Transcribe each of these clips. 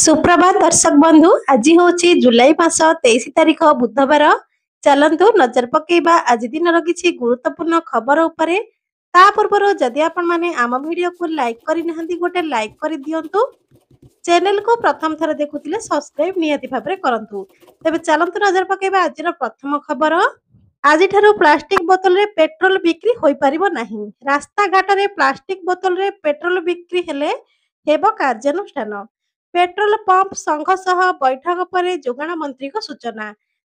सुप्रभात दर्शक बंधु आज हूँ जुलाई मास 23 तारीख बुधवार। चलतु नजर पकेबा आज दिन किसी गुरुत्वपूर्ण खबर उपरे। ता पूर्व जदि आपण माने आम वीडियो को लाइक करना गोटे लाइक कर दिंतु। चैनल को प्रथम थर देखुले सब्सक्राइब निहाती भाबरे करंतु। तेबे चलतु नजर पकेबा आज प्रथम खबर। आज प्लास्टिक बोतल रे पेट्रोल बिक्री होई परिबो नाही। रास्ता घाट रे प्लास्टिक बोतल रे पेट्रोल बिक्री हेले हेबो कार्यानुष्ठान। पेट्रोल पंप संघ सह बैठक पर जोगाण मंत्री को सूचना।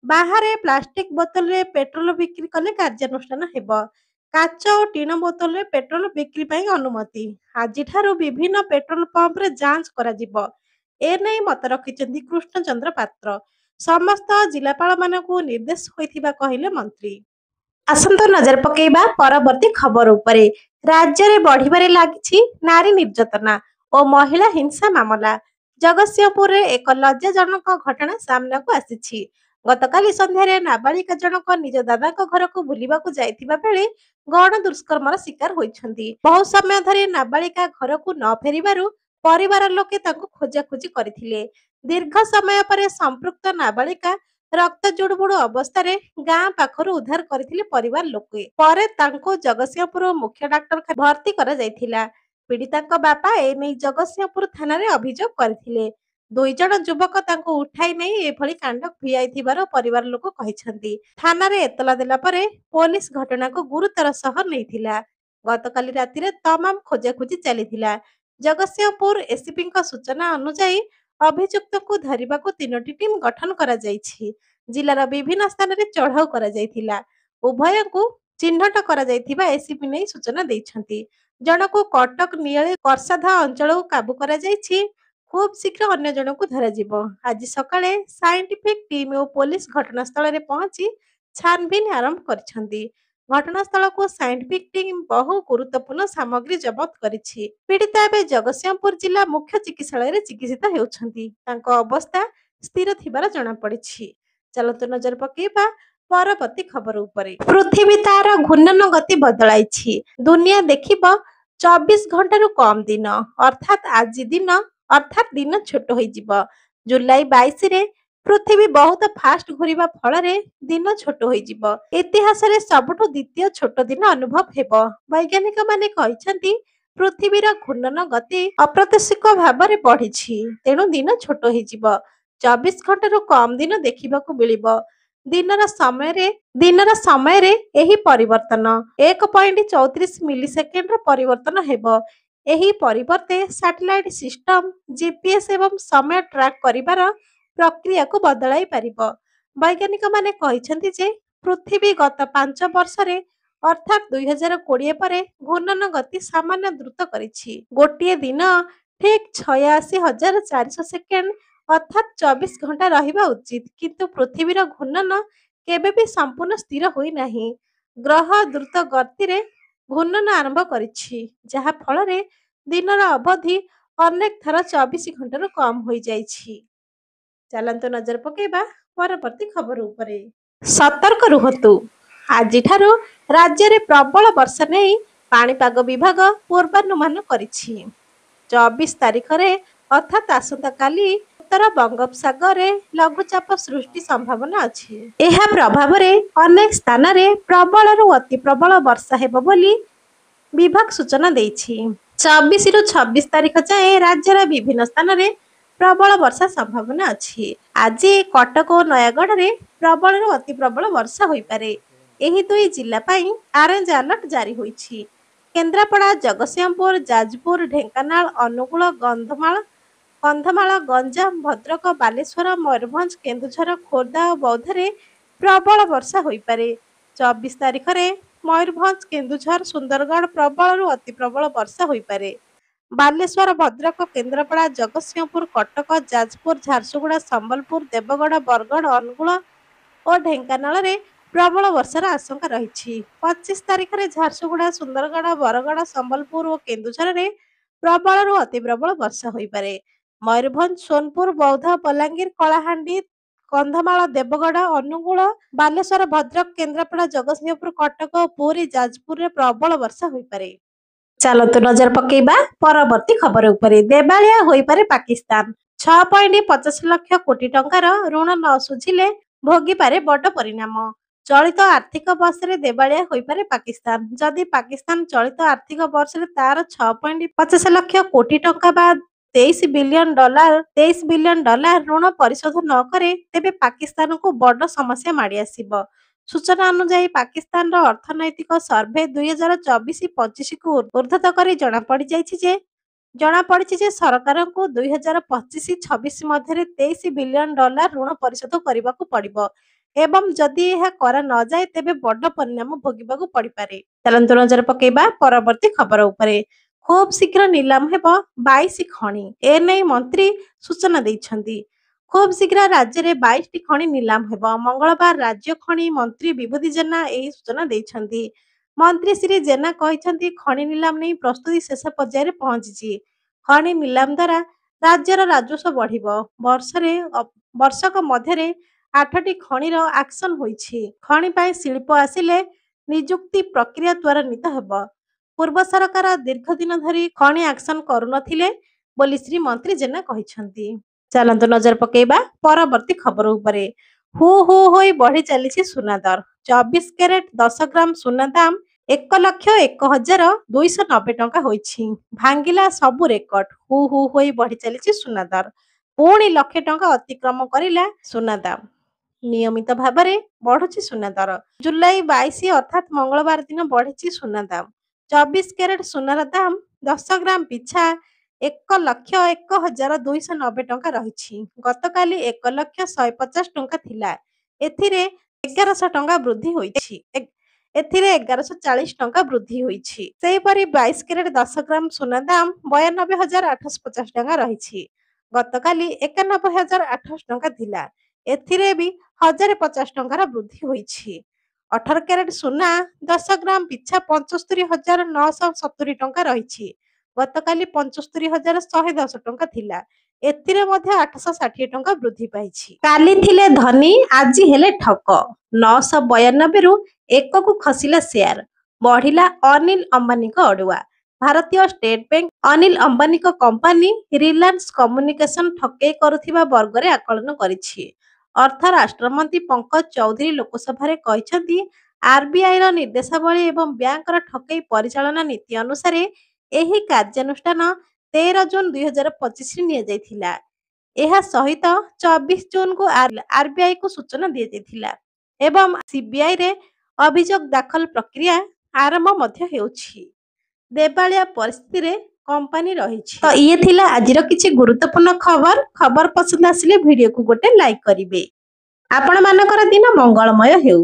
बाहर प्लास्टिक बोतल रे पेट्रोल बिक्री कले कार्यानुष्ठान हेबो। काच और टीन बोतल रे पेट्रोल बिक्री पई अनुमति। आज विभिन्न पेट्रोल पंप रे जांच करा जिवो। एने मत रखिछन्ती कृष्णचंद्र पात्र। समस्त जिलापाल मानकु निर्देश होइथिबा कहिले मंत्री। आसंत नजर पकेबा परवर्ती खबर उपरे। राज्य में बढ़िबारे लागिछि नारी निर्यातना और महिला हिंसा मामला। जगतसिंहपुर रे एक लज्जाजनक घटना सामना को आसिछि। गतकाली संध्यारे नाबालिका जनक निज दादा घर को बुलिबा को जाइथिबा बेले गण दुष्कर्मर शिकार होइछन्ती। बहु समय धरि नाबालिका घर को न फेरिबारु परिवार लोके ताको खोजाखोजी करथिले। दीर्घ समय पर संपृक्त नाबालिका रक्त जुड़बुड़ अवस्था गाँ पाखर उद्धार करथिले परिवार लोके। परे तांको जगतसिंहपुर मुख्य डाक्टर भर्ती करा जायथिला। पीड़िता बापा एने जगतसिंहपुर थाना रे अभियोग करथिले। दुई जन युवक तांको उठाई नहीं एभली कांड भिआइथिबार परिवार लोक कहिसंती। थाना रे एतला देला परे पुलिस घटना को गुरुतर सह नैथिला। गतकाली रातिरे तमाम खोजाखोजी चलीथिला। जगतसिंहपुर एसपी सूचना अनुसार अभियुक्त को धरिबा को 3टी टीम गठन करा जायछि। जिलार विभिन्न स्थान रे चढ़ाऊ करा जायथिला। उभय को चिन्हट करा जायथिबा एसपी नै सूचना दैछन्ती। जनकु कटक नियले करसाधा अंचल काबू करा जायछि। खूब शीघ्र अन्य जनकु धरा जिवो। आज सकाळे साइंटिफिक टीम और पुलिस घटनास्थल रे पहुंची छानबीन आरंभ करछन्ती। घटनास्थल को साइंटिफिक टीम बहु गुरुत्वपूर्ण सामग्री जब्त करिछि। पीड़िता एबे जगतसिंहपुर जिला मुख्य चिकित्सालय रे चिकित्सित हेउछन्ती। तांको अवस्था स्थिर थिबार जणा पड़िछि। चलतो नजर पकेबा परवर्ती खबर उपरे। पृथ्वी तार घूर्णन गति बदलाइछि। दुनिया देखिबो 24 घंटा रु कम दिन अर्थात आज दिन अर्थात दिन छोट होई जिवो। जुलाई 22 रे पृथ्वी बहुत फास्ट घूरिबा फल रे दिन छोट होई जिवो। इतिहास रे सबुठु द्वितीय छोट दिन अनुभव हेबो। वैज्ञानिक माने कहिसंती पृथ्वीर घूर्णन गति अप्रत्याशित भाବରେ बढ़िछि। तेणु दिन छोट होई जिवो। 24 घंटा रु कम दिन देखिबाकू मिलिबो। दिनर समय रे एही परिवर्तन 1.34 मिलीसेकेंड रो परिवर्तन हेबो। एही परिवर्ते सैटेलाइट सिस्टम जीपीएस एवं समय ट्रैक करिबार प्रक्रिया को बदलाई पारिबो। वैज्ञानिक माने कहिसंती जे पृथ्वी गत 5 वर्ष रे अर्थात 2020 पर घूर्णन गति सामान्य द्रुत करिछि। गोटिए दिन ठीक 86,400 सेकेंड अर्थात 24 घंटा रहिबा उचित। किंतु पृथ्वीर घूर्णन केबे भी संपूर्ण स्थिर होई नाही। ग्रह द्रुत गति रे घूर्णन आरंभ करिछि जहा फल रे दिनर अवधि अनेक थर 24 घंटा रु कम होई जाइछि। चलंतु नजर पकेबा परवर्ती खबर उपरे। सतर्क रुहतु। आज राज्य रे प्रबल वर्षा नहीं पाणीपाग विभाग पूर्वानुमान करिछि। 24 तारीख रे अर्थात आसंता काली उत्तर बंगोपसागर रे लघुचाप सृष्टि संभावना अछि। एहा प्रभाव रे अनेक स्थान रे प्रबल रु अति प्रबल वर्षा हेबो बोली विभाग सूचना दैछि। 24 रु 26 तारीख जाए राज्यर विभिन्न स्थान रे प्रबल वर्षा संभावना अछि। आज कटक और नयागढ़ रे प्रबल रु अति प्रबल वर्षा होई पारे। एही दुई जिला पई ऑरेंज अलर्ट जारी होईछि। केन्द्रापड़ा, जगतसिंहपुर, जाजपुर, ढेंकानाल, अनुगुल, कंधमाल, गंजाम, भद्रक, बालेश्वर, मयूरभंज, केन्दुझर, खोर्धा और बौद्ध रे प्रबल वर्षा होई पारे। 24 तारीख रे मयूरभंज, केन्दुझर, सुंदरगढ़ प्रबल रु अति प्रबल वर्षा होई पारे। बालेश्वर, भद्रक, केन्द्रापड़ा, जगतसिंहपुर, कटक, जाजपुर, झारसुगुड़ा, संबलपुर, देवगढ़, बरगढ़, अनुगुल और ढेंकानाल रे प्रबल वर्षार आशंका रही। 25 तारीख रे झारसुगुड़ा, सुंदरगढ़, बरगढ़, संबलपुर और केन्दुझर रे प्रबल रु अति प्रबल वर्षा होई पारे। मयूरभंज, सोनपुर, बौद्ध, बलांगीर, कलाहांडी, कंधमाल, देवगढ़, अनुगुल, बालेश्वर, भद्रक, केन्द्रापड़ा, जगतसिंहपुर, कटक और पुरी, जाजपुर रे प्रबल वर्षा होई पारे। ଚାଲନ୍ତୁ ନଜର ପକେଇବା ପରବର୍ତ୍ତୀ ଖବର ଉପରେ। ଦେବାଳିଆ ହୋଇପାରେ ପାକିସ୍ତାନ। 6.50 ଲକ୍ଷ କୋଟି ଟଙ୍କାର ଋଣ ନ ସୁଝିଲେ ଭୋଗିପାରେ ବଡ଼ ପରିଣାମ। ଚଳିତ ଆର୍ଥିକ ବର୍ଷରେ ଦେବାଳିଆ ହୋଇପାରେ ପାକିସ୍ତାନ। ଯଦି ପାକିସ୍ତାନ ଚଳିତ ଆର୍ଥିକ ବର୍ଷରେ ତାର 6.50 ଲକ୍ଷ କୋଟି ଟଙ୍କା ବା $23 ବିଲିୟନ ଋଣ ପରିଶୋଧ ନ କରେ ତେବେ ପାକିସ୍ତାନକୁ ବଡ଼ ସମସ୍ୟା ମାଡ଼ି ଆସିବ। ସୂଚନା ଅନୁଯାୟୀ ପାକିସ୍ତାନର ଅର୍ଥନୈତିକ ସର୍ଭେ 2024-25କୁ ଉଦ୍ଧୃତ କରି ଜଣାପଡ଼ିଛି ଯେ ସରକାରଙ୍କୁ 2025-26 ମଧ୍ୟରେ $23 ବିଲିୟନ ଋଣ ପରିଶୋଧ କରିବାକୁ ପଡ଼ିବ ଏବଂ ଯଦି ଏହା କରାନଯାଏ ତେବେ ବଡ଼ ପରିଣାମ ଭୋଗିବାକୁ ପଡ଼ିପାରେ। ଚାଲନ୍ତୁ ନଜର ପକେଇବା ପରବର୍ତ୍ତୀ ଖବର ଉପରେ। ଖୁବ୍ ଶୀଘ୍ର ନିଲାମ ହେବ 22 ଖଣି। ଏନେଇ ମନ୍ତ୍ରୀ ସୂଚନା ଦେଇଛନ୍ତି। ଖୁବ୍ ଶୀଘ୍ର ରାଜ୍ୟରେ 22ଟି ଖଣି ନିଲାମ ହେବ। ମଙ୍ଗଳବାର ରାଜ୍ୟ ଖଣି ମନ୍ତ୍ରୀ ବିଭୂତି ଜେନା ଏହି ସୂଚନା ଦେଇଛନ୍ତି। ମନ୍ତ୍ରୀ ଶ୍ରୀ ଜେନା କହିଛନ୍ତି ଖଣି ନିଲାମ ନେଇ ପ୍ରସ୍ତୁତି ଶେଷ ପର୍ଯ୍ୟାୟରେ ପହଞ୍ଚିଛି। ଖଣି ନିଲାମ ଦ୍ୱାରା ରାଜ୍ୟର ରାଜସ୍ୱ ବଢ଼ିବ। ବର୍ଷକ ମଧ୍ୟରେ 8ଟି ଖଣିର ଆକ୍ସନ ହୋଇଛି। ଖଣି ପାଇଁ ଶିଳ୍ପ ଆସିଲେ ନିଯୁକ୍ତି ପ୍ରକ୍ରିୟା ତ୍ୱରାନ୍ୱିତ ହେବ। ପୂର୍ବ ସରକାର ଦୀର୍ଘ ଦିନ ଧରି ଖଣି ଆକ୍ସନ କରୁନଥିଲେ ବୋଲି ଶ୍ରୀ ମନ୍ତ୍ରୀ ଜେନା କହିଛନ୍ତି। ଚାଲନ୍ତୁ ନଜର ପକେଇବା ପରବର୍ତ୍ତୀ ଖବର ଉପରେ। ହୁ ହୁ ହୋଇ ବଢ଼ି ଚାଲିଛି ସୁନା ଦର। 24 କ୍ୟାରେଟ 10 ଗ୍ରାମ ସୁନା ଦାମ 1,01,290 ଟଙ୍କା ହୋଇଛି। ଭାଙ୍ଗିଲା ସବୁ ରେକର୍ଡ। ହୁ ହୁ ହୋଇ ବଢ଼ି ଚାଲିଛି ସୁନା ଦର। ପୁଣି ଲକ୍ଷେ ଟଙ୍କା ଅତିକ୍ରମ କରିଲା ସୁନା ଦାମ। ନିୟମିତ ଭାବରେ ବଢୁଛି ସୁନା ଦର। ଜୁଲାଇ 22 ଅର୍ଥାତ୍ ମଙ୍ଗଳବାର ଦିନ ବଢ଼ିଛି ସୁନା ଦାମ। 24 କ୍ୟାରେଟ ସୁନାର ଦାମ 10 ଗ୍ରାମ ପିଛା 1,01,290 ଟଙ୍କା ରହିଛି। ଗତକାଲି 1,150 ଟଙ୍କା ଥିଲା। ଏଥିରେ 1100 ଟଙ୍କା ବୃଦ୍ଧି ହୋଇଛି। ଏଥିରେ 1140 ଟଙ୍କା ବୃଦ୍ଧି ହୋଇଛି। ସେହିପରି 22 କ୍ୟାରେଟ 10 ଗ୍ରାମ ସୁନା ଦାମ 92,850 ଟଙ୍କା ରହିଛି। ଗତକାଲି 91,800 ଟଙ୍କା ଥିଲା। ଏଥିରେ ବି 1,050 ଟଙ୍କାର ବୃଦ୍ଧି ହୋଇଛି। 18 କ୍ୟାରେଟ ସୁନା 10 ଗ୍ରାମ ପିଛା 75,970 ଟଙ୍କା ରହିଛି। ଗତକାଲି 75,110 ଟଙ୍କା ଥିଲା। ଏଥିରେ ମଧ୍ୟ 860 ଟଙ୍କା ବୃଦ୍ଧି ପାଇଛି। କାଲି ଥିଲେ ଧନୀ ଆଜି ହେଲେ ଠକ। 992ରୁ 1କୁ ଖସିଲା ସେୟାର। ବଢ଼ିଲା ଅନିଲ ଅମ୍ବାନୀଙ୍କ ଅଡୁଆ। ଭାରତୀୟ ଷ୍ଟେଟ ବ୍ୟାଙ୍କ ଅନିଲ ଅମ୍ବାନୀଙ୍କ କମ୍ପାନୀ ରିଲାଏନ୍ସ କମ୍ୟୁନିକେସନ ଠକେଇ କରୁଥିବା ବର୍ଗରେ ଆକଳନ କରିଛି। ଅର୍ଥ ରାଷ୍ଟ୍ରମନ୍ତ୍ରୀ ପଙ୍କଜ ଚୌଧୁରୀ ଲୋକସଭାରେ କହିଛନ୍ତି ଆରବିଆଇର ନିର୍ଦ୍ଦେଶାବଳୀ ଏବଂ ବ୍ୟାଙ୍କର ଠକେଇ ପରିଚାଳନା ନୀତି ଅନୁସାରେ ଏହି କାର୍ଯ୍ୟାନୁଷ୍ଠାନ 13 ଜୁନ 2025ରେ ନିଆଯାଇଥିଲା। ଏହା ସହିତ 24 ଜୁନକୁ ଆରବିଆଇକୁ ସୂଚନା ଦିଆଯାଇଥିଲା ଏବଂ ସିବିଆଇରେ ଅଭିଯୋଗ ଦାଖଲ ପ୍ରକ୍ରିୟା ଆରମ୍ଭ ମଧ୍ୟ ହେଉଛି। ଦେବାଳିଆ ପରିସ୍ଥିତିରେ କମ୍ପାନୀ ରହିଛି। ତ ଇଏ ଥିଲା ଆଜିର କିଛି ଗୁରୁତ୍ୱପୂର୍ଣ୍ଣ ଖବର ପସନ୍ଦ ଆସିଲେ ଭିଡିଓକୁ ଗୋଟେ ଲାଇକ୍ କରିବେ। ଆପଣମାନଙ୍କର ଦିନ ମଙ୍ଗଳମୟ ହେଉ।